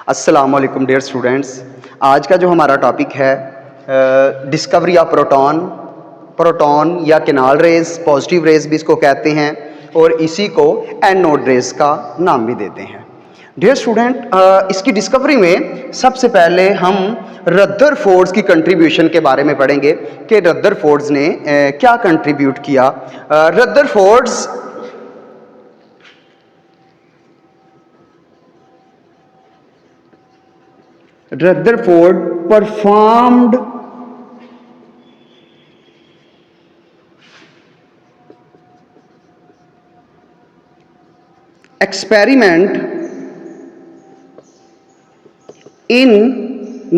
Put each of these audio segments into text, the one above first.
अस्सलाम वालेकुम dear students. आज का जो हमारा टॉपिक है डिस्कवरी ऑफ प्रोटॉन या केनाल रेज, पॉजिटिव रेज भी इसको कहते हैं और इसी को एनोड रेज का नाम भी देते हैं। डियर स्टूडेंट, इसकी डिस्कवरी में सबसे पहले हम रदरफोर्ड की कंट्रीब्यूशन के बारे में पढ़ेंगे कि रदरफोर्ड ने क्या कंट्रीब्यूट किया। Rutherford performed experiment in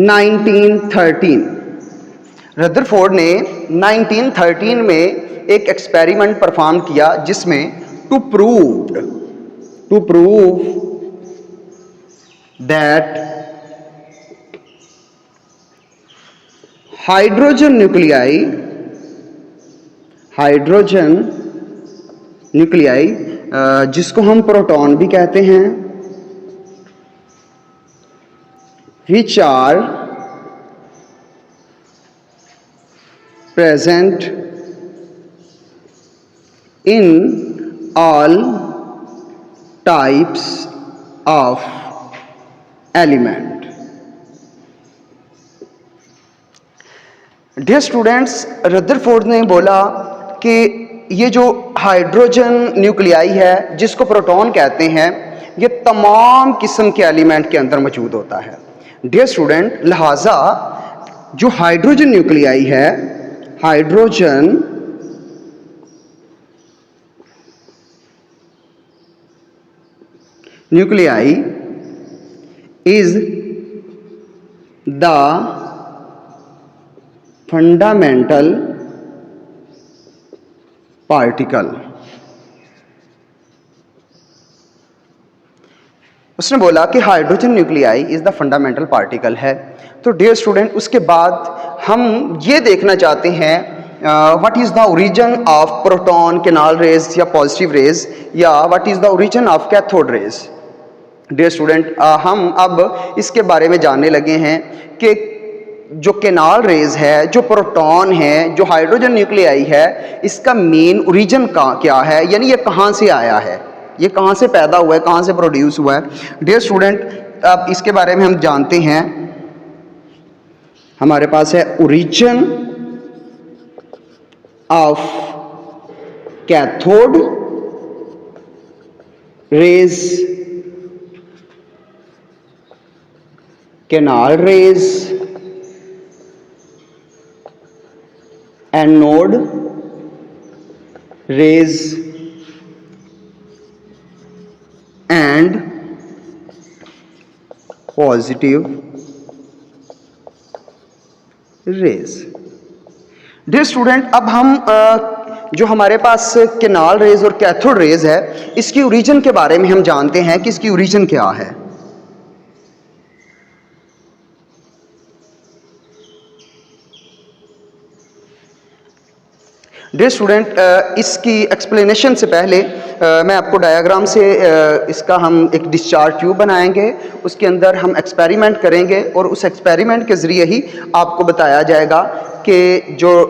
1913। Rutherford ने 1913 में एक एक्सपेरिमेंट परफॉर्म किया जिसमें to prove that hydrogen nuclei जिसको हम प्रोटॉन भी कहते हैं, which are present in all types of element। Dear students, Rutherford ने बोला कि ये जो हाइड्रोजन न्यूक्लियाई है जिसको प्रोटॉन कहते हैं, ये तमाम किस्म के एलिमेंट के अंदर मौजूद होता है। डियर स्टूडेंट, लिहाजा जो हाइड्रोजन न्यूक्लियाई है, hydrogen nuclei is the fundamental particle. उसने बोला कि hydrogen nuclei is the fundamental particle है। तो डियर स्टूडेंट, उसके बाद हम ये देखना चाहते हैं what is the origin of proton, canal rays या पॉजिटिव रेज, या what is the origin of cathode rays. Dear student, हम अब इसके बारे में जानने लगे हैं कि जो केनाल रेज है, जो प्रोटॉन है, जो हाइड्रोजन न्यूक्लियाई है, इसका मेन ओरिजिन क्या है, यानी ये कहाँ से आया है, ये कहाँ से पैदा हुआ है, कहाँ से प्रोड्यूस हुआ है। डियर स्टूडेंट, अब इसके बारे में हम जानते हैं। हमारे पास है origin of cathode rays, canal rays, anode rays and positive rays. Dear student, अब हम जो हमारे पास केनाल रेज और कैथोड रेज है, इसकी ओरिजिन के बारे में हम जानते हैं कि इसकी ओरिजिन क्या है। डियर स्टूडेंट, इसकी एक्सप्लेनेशन से पहले मैं आपको डायग्राम से इसका हम एक डिस्चार्ज ट्यूब बनाएंगे, उसके अंदर हम एक्सपेरिमेंट करेंगे और उस एक्सपेरिमेंट के ज़रिए ही आपको बताया जाएगा कि जो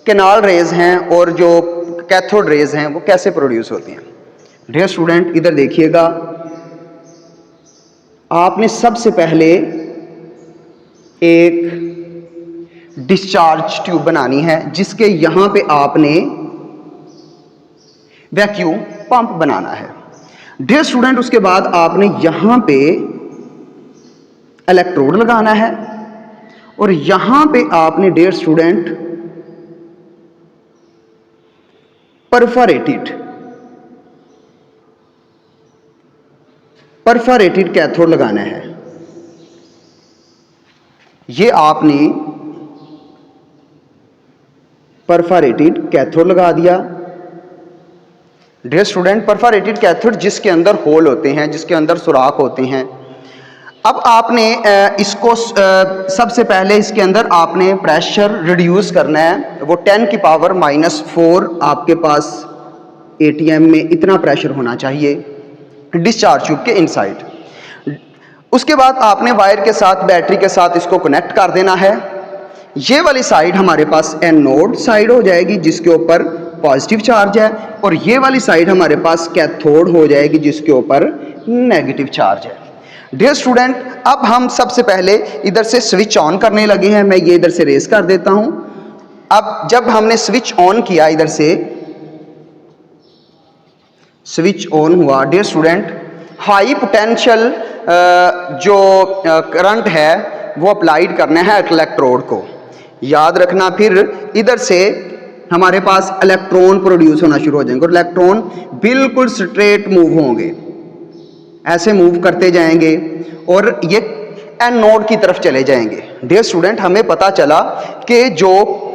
केनाल रेज हैं और जो कैथोड रेज हैं वो कैसे प्रोड्यूस होती हैं। डियर स्टूडेंट, इधर देखिएगा, आपने सबसे पहले एक डिस्चार्ज ट्यूब बनानी है जिसके यहां पे आपने वैक्यूम पंप बनाना है। डियर स्टूडेंट, उसके बाद आपने यहां पे इलेक्ट्रोड लगाना है और यहां पे आपने डियर स्टूडेंट परफोरेटेड कैथोड लगाना है। ये आपने परफोरेटेड कैथोड लगा दिया। डियर स्टूडेंट, परफोरेटेड कैथोड जिसके अंदर होल होते हैं, जिसके अंदर सुराख होते हैं। अब आपने इसको सबसे पहले इसके अंदर आपने प्रेशर रिड्यूस करना है। वो 10 की पावर -4 आपके पास एटीएम में इतना प्रेशर होना चाहिए डिस्चार्ज ट्यूब के इनसाइड। उसके बाद आपने वायर के साथ, बैटरी के साथ इसको कनेक्ट कर देना है। ये वाली साइड हमारे पास एनोड साइड हो जाएगी जिसके ऊपर पॉजिटिव चार्ज है, और ये वाली साइड हमारे पास कैथोड हो जाएगी जिसके ऊपर नेगेटिव चार्ज है। डियर स्टूडेंट, अब हम सबसे पहले इधर से स्विच ऑन करने लगे हैं। मैं ये इधर से रेस कर देता हूं। अब जब हमने स्विच ऑन किया, इधर से स्विच ऑन हुआ, डियर स्टूडेंट, हाई पोटेंशियल जो करंट है वो अप्लाइड करना है इलेक्ट्रोड को। याद रखना, फिर इधर से हमारे पास इलेक्ट्रॉन प्रोड्यूस होना शुरू हो जाएंगे और इलेक्ट्रॉन बिल्कुल स्ट्रेट मूव होंगे, ऐसे मूव करते जाएंगे और ये एनोड की तरफ चले जाएंगे। डियर स्टूडेंट, हमें पता चला कि जो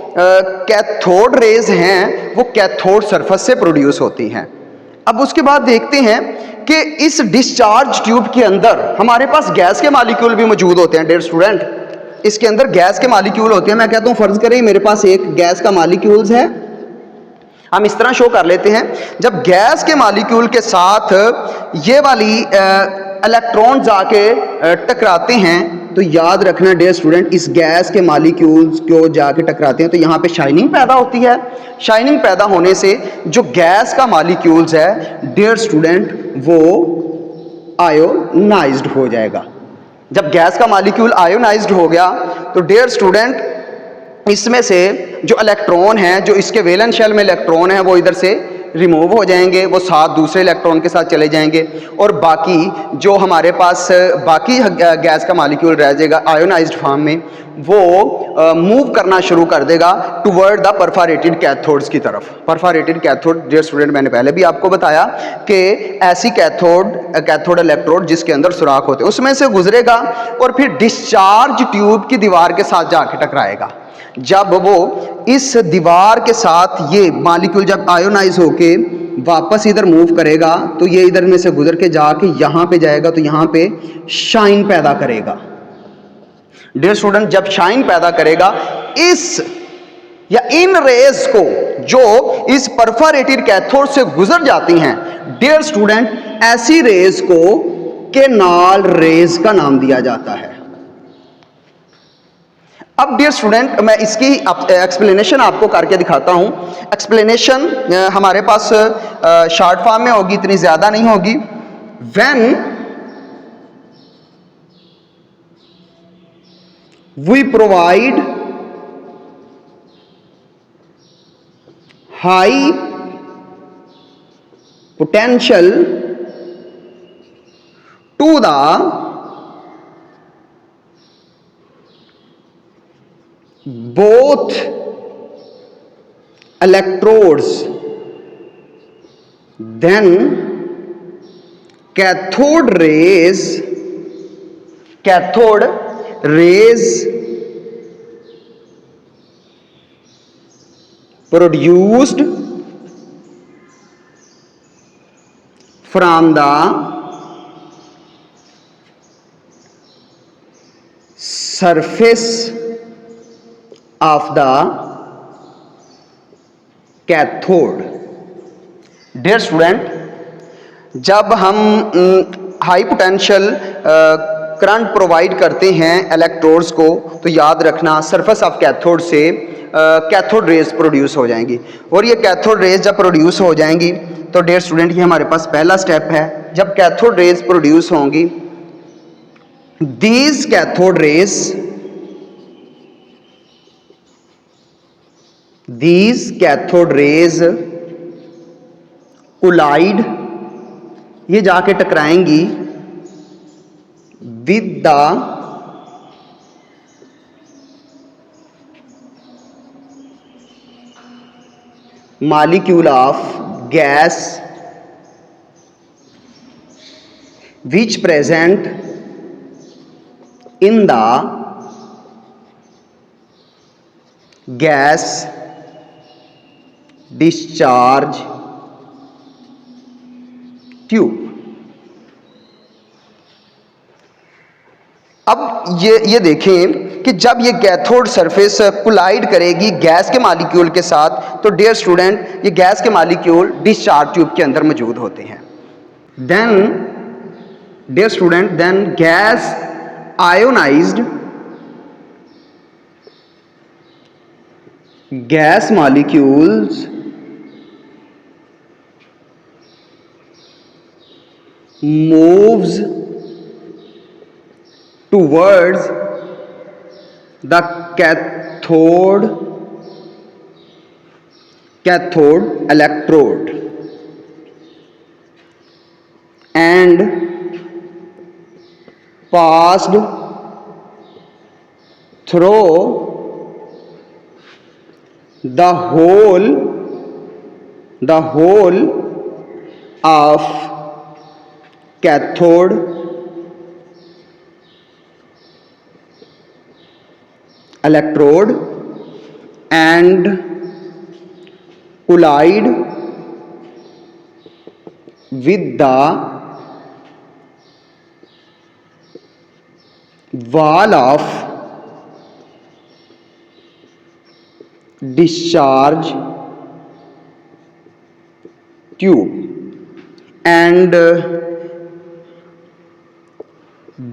कैथोड रेज हैं वो कैथोड सरफेस से प्रोड्यूस होती हैं। अब उसके बाद देखते हैं कि इस डिस्चार्ज ट्यूब के अंदर हमारे पास गैस के मॉलिक्यूल भी मौजूद होते हैं। डियर स्टूडेंट, इसके अंदर गैस के मॉलिक्यूल होते हैं। मैं कहता हूं फर्ज करें मेरे पास एक गैस का मॉलिक्यूल्स है, हम इस तरह शो कर लेते हैं। जब गैस के मॉलिक्यूल के साथ ये वाली इलेक्ट्रॉन जाके टकराते हैं तो याद रखना डियर स्टूडेंट, इस गैस के मॉलिक्यूल्स को जाके टकराते हैं तो यहाँ पे शाइनिंग पैदा होती है। शाइनिंग पैदा होने से जो गैस का मॉलिक्यूल्स है डियर स्टूडेंट वो आयोनाइज्ड हो जाएगा। जब गैस का मॉलिक्यूल आयोनाइज्ड हो गया तो डियर स्टूडेंट इसमें से जो इलेक्ट्रॉन है, जो इसके वैलेंस शेल में इलेक्ट्रॉन है वो इधर से रिमूव हो जाएंगे, वो साथ दूसरे इलेक्ट्रॉन के साथ चले जाएंगे और बाकी जो हमारे पास बाकी गैस का मॉलिक्यूल रह जाएगा आयोनाइज्ड फॉर्म में, वो मूव करना शुरू कर देगा टुवर्ड द परफोरेटेड कैथोड्स की तरफ। परफोरेटेड कैथोड डियर स्टूडेंट, मैंने पहले भी आपको बताया कि ऐसी कैथोड इलेक्ट्रोड जिसके अंदर सुराख होते हैं उसमें से गुजरेगा और फिर डिस्चार्ज ट्यूब की दीवार के साथ जाके टकराएगा। जब वो इस दीवार के साथ ये मॉलिक्यूल जब आयोनाइज होके वापस इधर मूव करेगा तो ये इधर में से गुजर के जाके यहाँ पे जाएगा तो यहाँ पे शाइन पैदा करेगा। डियर स्टूडेंट, जब शाइन पैदा करेगा इस या इन रेज को जो इस परफोरेटेड कैथोड से गुजर जाती हैं, डियर स्टूडेंट, ऐसी रेज को केनाल रेज का नाम दिया जाता है। अब डियर स्टूडेंट, मैं इसकी एक्सप्लेनेशन आपको करके दिखाता हूं। एक्सप्लेनेशन हमारे पास शॉर्ट फॉर्म में होगी, इतनी ज्यादा नहीं होगी। When we provide high potential to the both electrodes, then cathode rays produced from the surface of the cathode. Dear student, जब हम हाई पोटेंशियल करंट प्रोवाइड करते हैं इलेक्ट्रोड्स को तो याद रखना सरफेस ऑफ कैथोड से कैथोड रेज प्रोड्यूस हो जाएंगी और ये कैथोड रेज जब प्रोड्यूस हो जाएंगी तो डियर स्टूडेंट ये हमारे पास पहला स्टेप है। जब कैथोड रेज प्रोड्यूस होंगी, दीज कैथोड रेज कोलाइड, ये जाके टकराएंगी with the molecule of gas which present in the gas discharge tube। अब ये देखें कि जब ये कैथोड सरफेस कोलाइड करेगी गैस के मॉलिक्यूल के साथ तो डियर स्टूडेंट ये गैस के मॉलिक्यूल डिस्चार्ज ट्यूब के अंदर मौजूद होते हैं। Then Dear student, then gas ionized gas molecules moves towards the cathode electrode and passed through the whole of cathode electrode and collide with the wall of discharge tube, and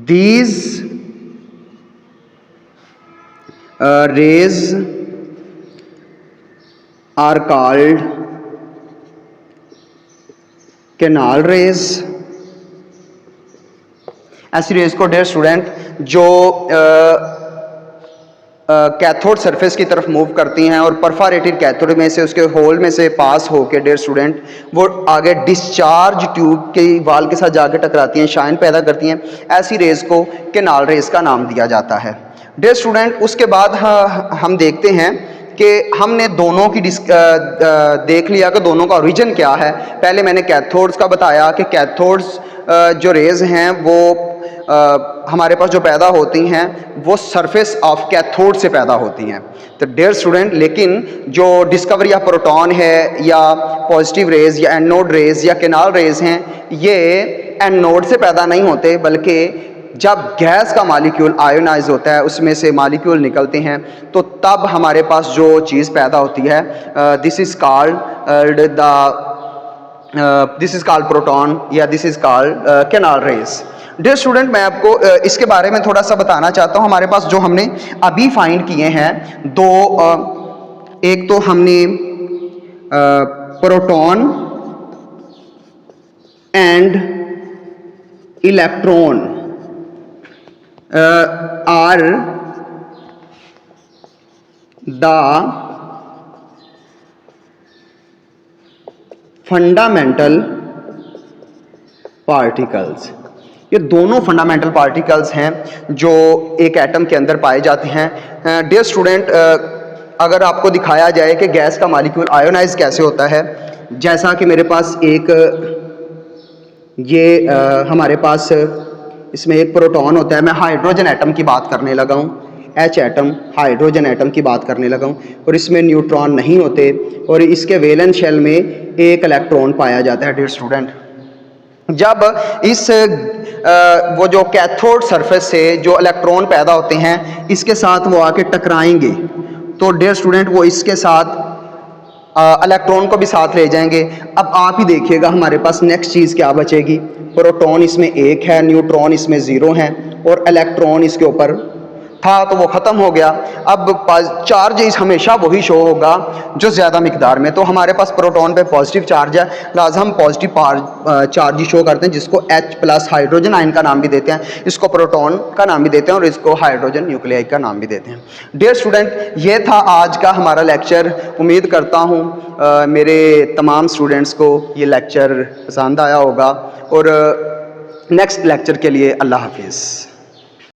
these rays are called canal rays. ऐसी raise को dear student जो cathode surface की तरफ move करती हैं और perforated cathode में से उसके होल में से पास होकर डियर स्टूडेंट वो आगे डिस्चार्ज ट्यूब के वाल के साथ जाकर टकराती हैं, शाइन पैदा करती हैं, ऐसी रेज को कैनाल रेज का नाम दिया जाता है। डियर स्टूडेंट, उसके बाद हम देखते हैं कि हमने दोनों की देख लिया कि दोनों का ओरिजिन क्या है। पहले मैंने कैथोड्स का बताया कि कैथोड्स जो रेज हैं वो हमारे पास जो पैदा होती हैं वो सरफेस ऑफ कैथोड से पैदा होती हैं। तो डियर स्टूडेंट, लेकिन जो डिस्कवरी ऑफ प्रोटॉन है या पॉजिटिव रेज या एनोड रेज या कैनाल रेज हैं, ये एनोड से पैदा नहीं होते, बल्कि जब गैस का मॉलिक्यूल आयोनाइज होता है उसमें से मॉलिक्यूल निकलते हैं तो तब हमारे पास जो चीज़ पैदा होती है दिस इज़ कॉल्ड प्रोटॉन या this is called canal rays. Dear student, मैं आपको इसके बारे में थोड़ा सा बताना चाहता हूँ। हमारे पास जो हमने अभी फाइंड किए हैं दो, एक तो हमने proton and electron are the fundamental particles. ये दोनों फंडामेंटल पार्टिकल्स हैं जो एक एटम के अंदर पाए जाते हैं। डियर स्टूडेंट, अगर आपको दिखाया जाए कि गैस का मॉलिक्यूल आयोनाइज कैसे होता है, जैसा कि मेरे पास एक हमारे पास इसमें एक प्रोटॉन होता है, मैं हाइड्रोजन एटम की बात करने लगा हूँ, H एटम हाइड्रोजन एटम की बात करने लगा हूँ, और इसमें न्यूट्रॉन नहीं होते और इसके वैलेंस शेल में एक इलेक्ट्रॉन पाया जाता है। डियर स्टूडेंट, जब इस वो जो कैथोड सरफेस से जो इलेक्ट्रॉन पैदा होते हैं इसके साथ वो आके टकराएंगे तो डियर स्टूडेंट वो इसके साथ इलेक्ट्रॉन को भी साथ ले जाएंगे। अब आप ही देखिएगा हमारे पास नेक्स्ट चीज़ क्या बचेगी। प्रोटॉन इसमें एक है, न्यूट्रॉन इसमें ज़ीरो है और इलेक्ट्रॉन इसके ऊपर था तो वो ख़त्म हो गया। अब चार्ज हमेशा वही शो होगा जो ज़्यादा मिकदार में, तो हमारे पास प्रोटॉन पे पॉजिटिव चार्ज है, लिहाजा हम पॉजिटिव चार्ज ही शो करते हैं, जिसको H प्लस हाइड्रोजन आयन का नाम भी देते हैं, इसको प्रोटॉन का नाम भी देते हैं और इसको हाइड्रोजन न्यूक्लियाई का नाम भी देते हैं। डियर स्टूडेंट, ये था आज का हमारा लेक्चर। उम्मीद करता हूँ मेरे तमाम स्टूडेंट्स को ये लेक्चर पसंद आया होगा और नेक्स्ट लेक्चर के लिए अल्लाह हाफिज़।